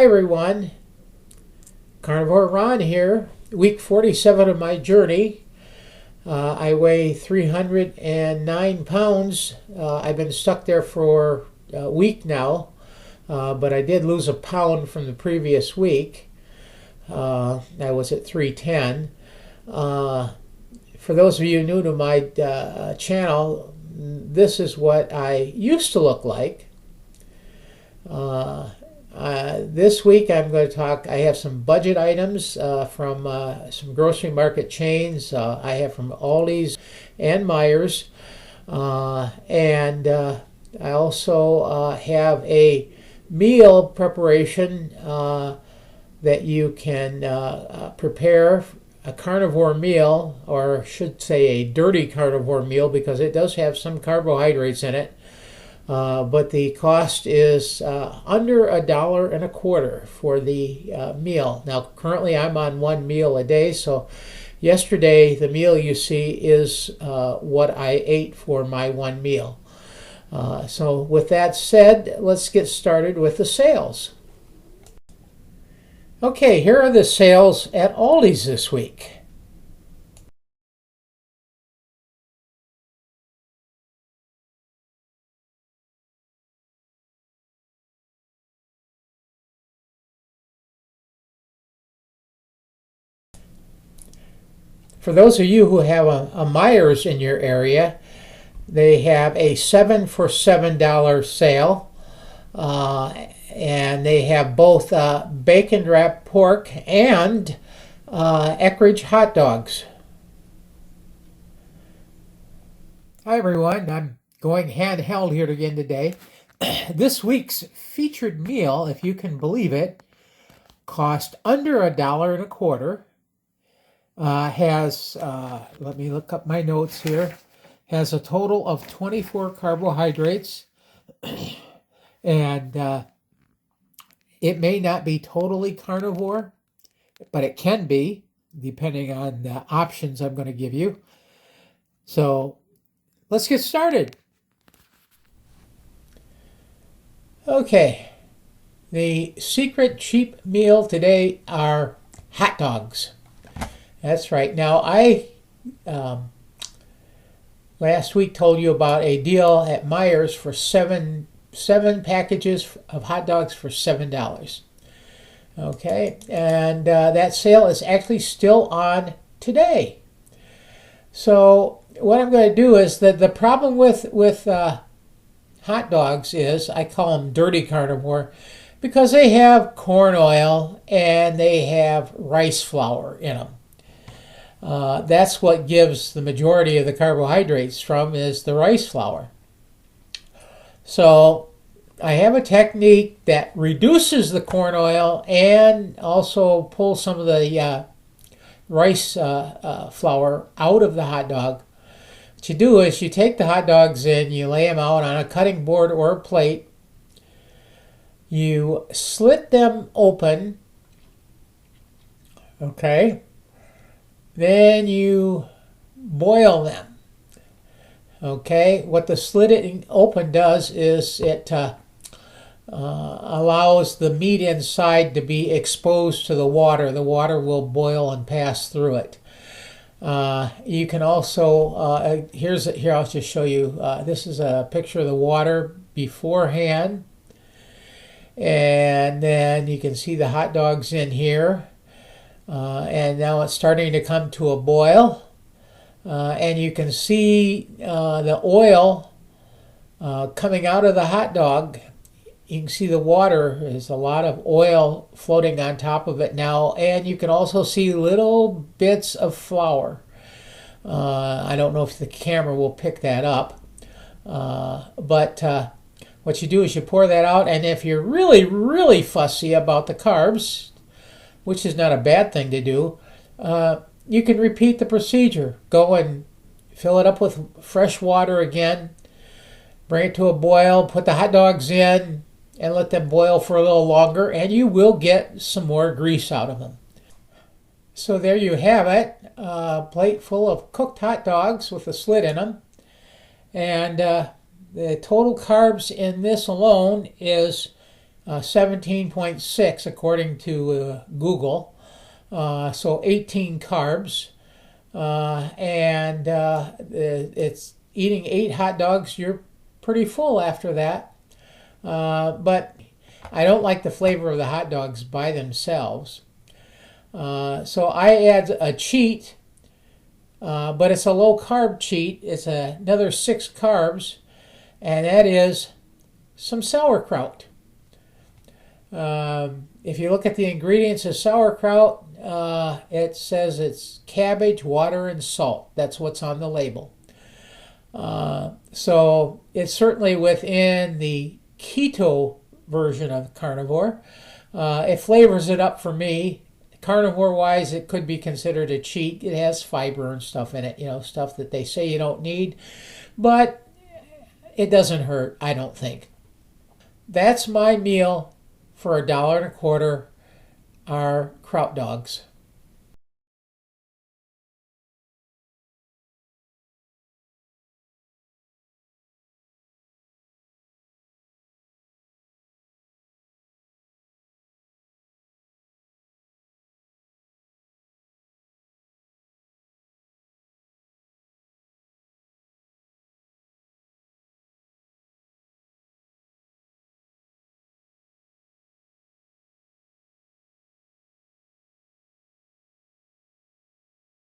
everyone, Carnivore Ron here, week 47 of my journey. I weigh 309 pounds. I've been stuck there for a week now, but I did lose a pound from the previous week. I was at 310. For those of you new to my channel, this is what I used to look like. This week I'm going to talk, I have some budget items from some grocery market chains. I have from Aldi's and Meijer's. And I also have a meal preparation that you can prepare, a carnivore meal, or I should say a dirty carnivore meal, because it does have some carbohydrates in it. But the cost is under $1.25 for the meal. Now, currently I'm on one meal a day, so yesterday the meal you see is what I ate for my one meal. So with that said, let's get started with the sales. Okay, here are the sales at Aldi's this week. For those of you who have a Meijer's in your area, they have a 7 for $7 sale. And they have both bacon wrapped pork and Eckrich hot dogs. Hi everyone, I'm going handheld here again today. This week's featured meal, if you can believe it, cost under $1.25. Has, let me look up my notes here, has a total of 24 carbohydrates, and it may not be totally carnivore, but it can be, depending on the options I'm going to give you. So let's get started. Okay, the secret cheap meal today are hot dogs. That's right. Now, I last week told you about a deal at Meijer's for seven packages of hot dogs for $7. Okay, and that sale is actually still on today. So what I'm going to do is that the problem with hot dogs is I call them dirty carnivore because they have corn oil and they have rice flour in them. That's what gives the majority of the carbohydrates from is the rice flour. So I have a technique that reduces the corn oil and also pulls some of the rice flour out of the hot dog. What you do is you take the hot dogs in, you lay them out on a cutting board or a plate, you slit them open, okay? Then you boil them. Okay, what the slitting open does is it allows the meat inside to be exposed to the water. The water will boil and pass through it. You can also, here I'll just show you, this is a picture of the water beforehand. And then you can see the hot dogs in here. And now it's starting to come to a boil. And you can see the oil coming out of the hot dog. You can see the water. There's a lot of oil floating on top of it now. And you can also see little bits of flour. I don't know if the camera will pick that up. But what you do is you pour that out. And if you're really, really fussy about the carbs, which is not a bad thing to do, you can repeat the procedure. Go and fill it up with fresh water again, bring it to a boil, put the hot dogs in, and let them boil for a little longer, and you will get some more grease out of them. So there you have it, a plate full of cooked hot dogs with a slit in them. And the total carbs in this alone is 17.6 according to Google. So 18 carbs. And it's eating 8 hot dogs. You're pretty full after that. But I don't like the flavor of the hot dogs by themselves. So I add a cheat, but it's a low carb cheat. It's another 6 carbs, and that is some sauerkraut. If you look at the ingredients of sauerkraut, it says it's cabbage, water, and salt. That's what's on the label. So it's certainly within the keto version of carnivore. It flavors it up for me. Carnivore-wise, it could be considered a cheat. It has fiber and stuff in it, stuff that they say you don't need. But it doesn't hurt, I don't think. That's my meal for $1.25, our kraut dogs.